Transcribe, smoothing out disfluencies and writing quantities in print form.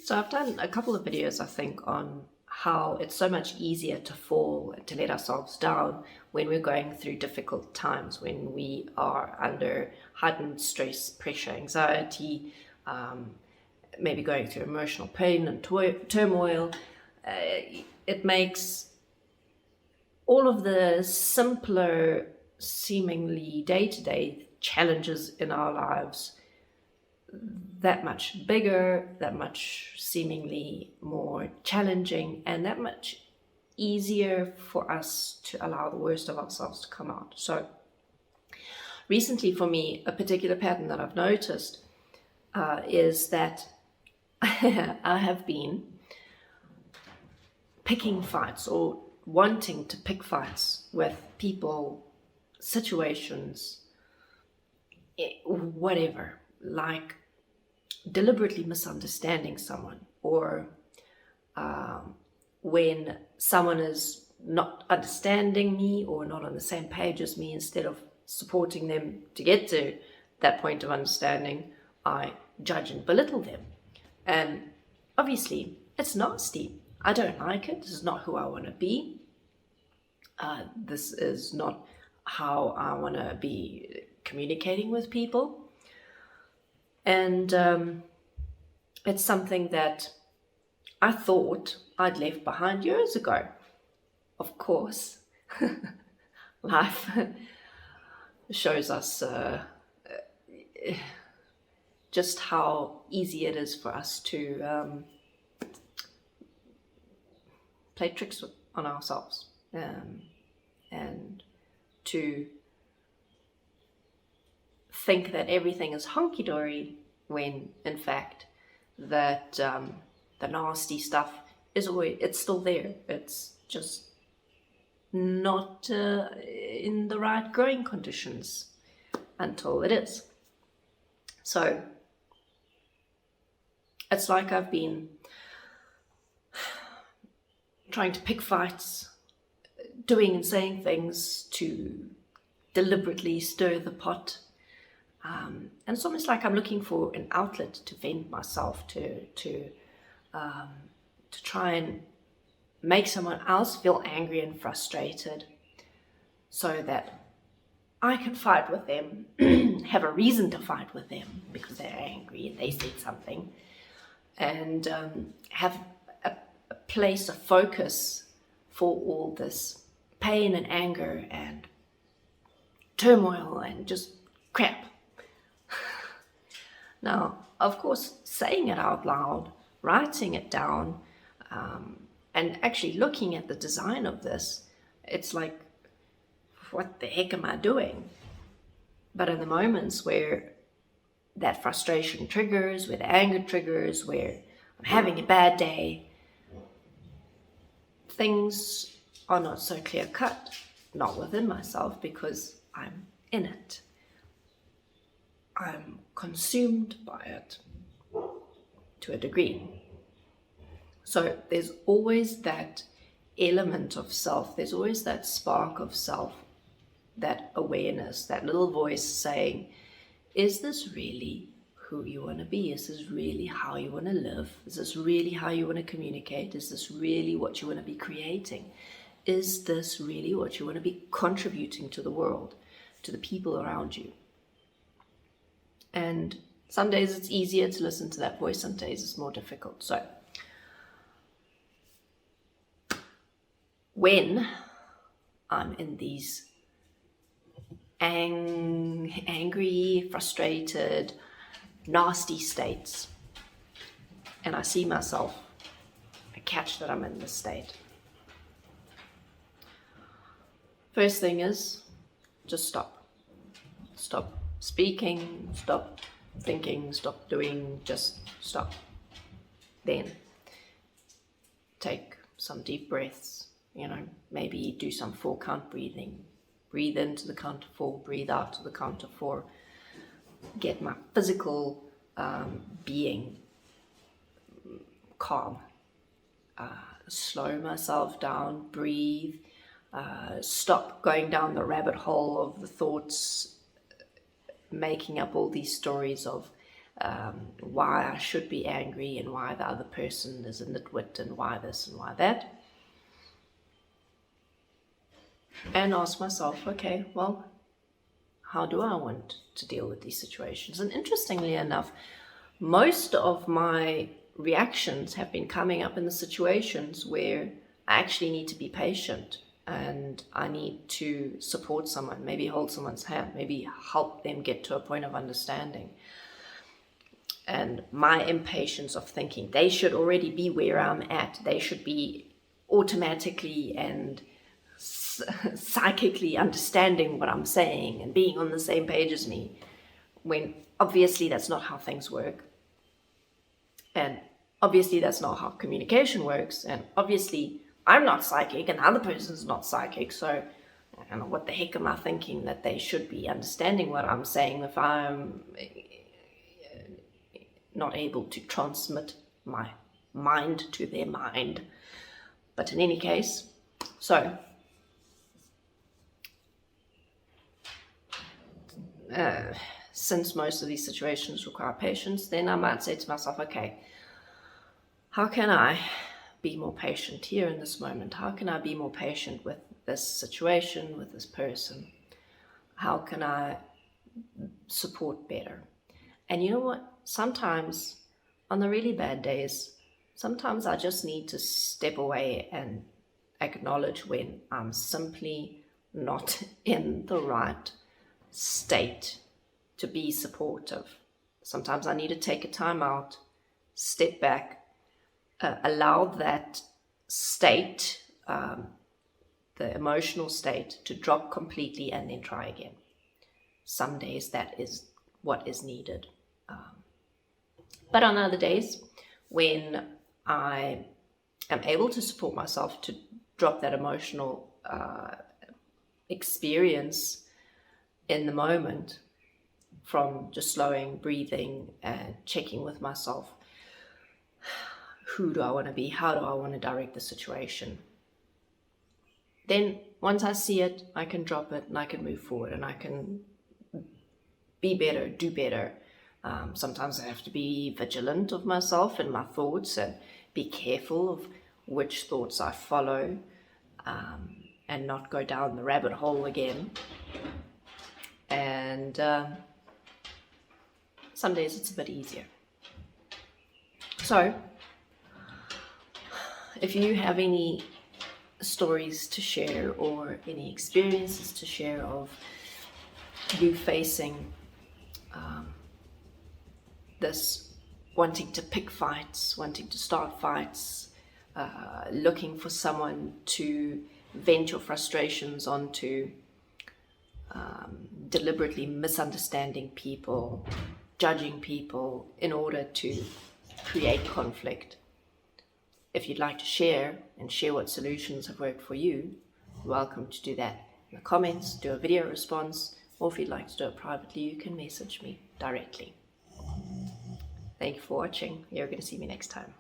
So I've done a couple of videos, I think, on how it's so much easier to fall and to let ourselves down when we're going through difficult times, when we are under heightened stress, pressure, anxiety, maybe going through emotional pain and turmoil. It makes all of the simpler, seemingly day-to-day challenges in our lives that much bigger, that much seemingly more challenging, and that much easier for us to allow the worst of ourselves to come out. So recently for me, a particular pattern that I've noticed is that I have been picking fights or wanting to pick fights with people, situations, whatever, like deliberately misunderstanding someone, or when someone is not understanding me or not on the same page as me, instead of supporting them to get to that point of understanding, I judge and belittle them. And obviously it's nasty. I don't like it. This is not who I want to be. This is not how I want to be communicating with people. And it's something that I thought I'd left behind years ago. Of course, life shows us just how easy it is for us to play tricks on ourselves, and to think that everything is honky-dory, when in fact that the nasty stuff is always, it's still there. It's just not in the right growing conditions until it is. So it's like I've been trying to pick fights, doing and saying things to deliberately stir the pot. And it's almost like I'm looking for an outlet to vent myself, to try and make someone else feel angry and frustrated, so that I can fight with them, have a reason to fight with them because they're angry and they said something, and have a place, a focus for all this pain and anger and turmoil and just crap. Now, of course, saying it out loud, writing it down, and actually looking at the design of this, it's like, what the heck am I doing? But in the moments where that frustration triggers, where the anger triggers, where I'm having a bad day, things are not so clear cut, not within myself, because I'm in it. I'm consumed by it to a degree. So there's always that element of self, there's always that spark of self, that awareness, that little voice saying, is this really who you want to be? Is this really how you want to live? Is this really how you want to communicate? Is this really what you want to be creating? Is this really what you want to be contributing to the world, to the people around you? And some days it's easier to listen to that voice, some days it's more difficult. So when I'm in these angry, frustrated, nasty states, and I see myself, I catch that I'm in this state, first thing is just stop speaking, stop thinking, stop doing, just stop. Then take some deep breaths, maybe do some 4-count breathing. Breathe into the count of 4, breathe out to the count of 4. Get my physical being calm. Slow myself down, breathe, stop going down the rabbit hole of the thoughts, making up all these stories of why I should be angry and why the other person is a nitwit and why this and why that. And ask myself, okay, well, how do I want to deal with these situations? And interestingly enough, most of my reactions have been coming up in the situations where I actually need to be patient and I need to support someone, maybe hold someone's hand, maybe help them get to a point of understanding. And my impatience of thinking they should already be where I'm at, they should be automatically and psychically understanding what I'm saying and being on the same page as me, when obviously that's not how things work. And obviously that's not how communication works. And obviously I'm not psychic and the other person's not psychic. So I don't know, what the heck am I thinking that they should be understanding what I'm saying if I'm not able to transmit my mind to their mind? But in any case, so since most of these situations require patience, then I might say to myself, okay, how can I be more patient here in this moment? How can I be more patient with this situation, with this person? How can I support better? And you know what? Sometimes on the really bad days, sometimes I just need to step away and acknowledge when I'm simply not in the right state to be supportive. Sometimes I need to take a time out, step back, allow that state, the emotional state, to drop completely and then try again. Some days that is what is needed. But on other days, when I am able to support myself to drop that emotional experience in the moment, from just slowing, breathing, and checking with myself, who do I want to be? How do I want to direct the situation? Then once I see it, I can drop it and I can move forward and I can be better, do better. Sometimes I have to be vigilant of myself and my thoughts and be careful of which thoughts I follow, and not go down the rabbit hole again. And some days it's a bit easier. So if you have any stories to share or any experiences to share of you facing this, wanting to pick fights, wanting to start fights, looking for someone to vent your frustrations onto, deliberately misunderstanding people, judging people in order to create conflict. If you'd like to share and share what solutions have worked for you, you're welcome to do that in the comments, do a video response, or if you'd like to do it privately, you can message me directly. Thank you for watching. You're going to see me next time.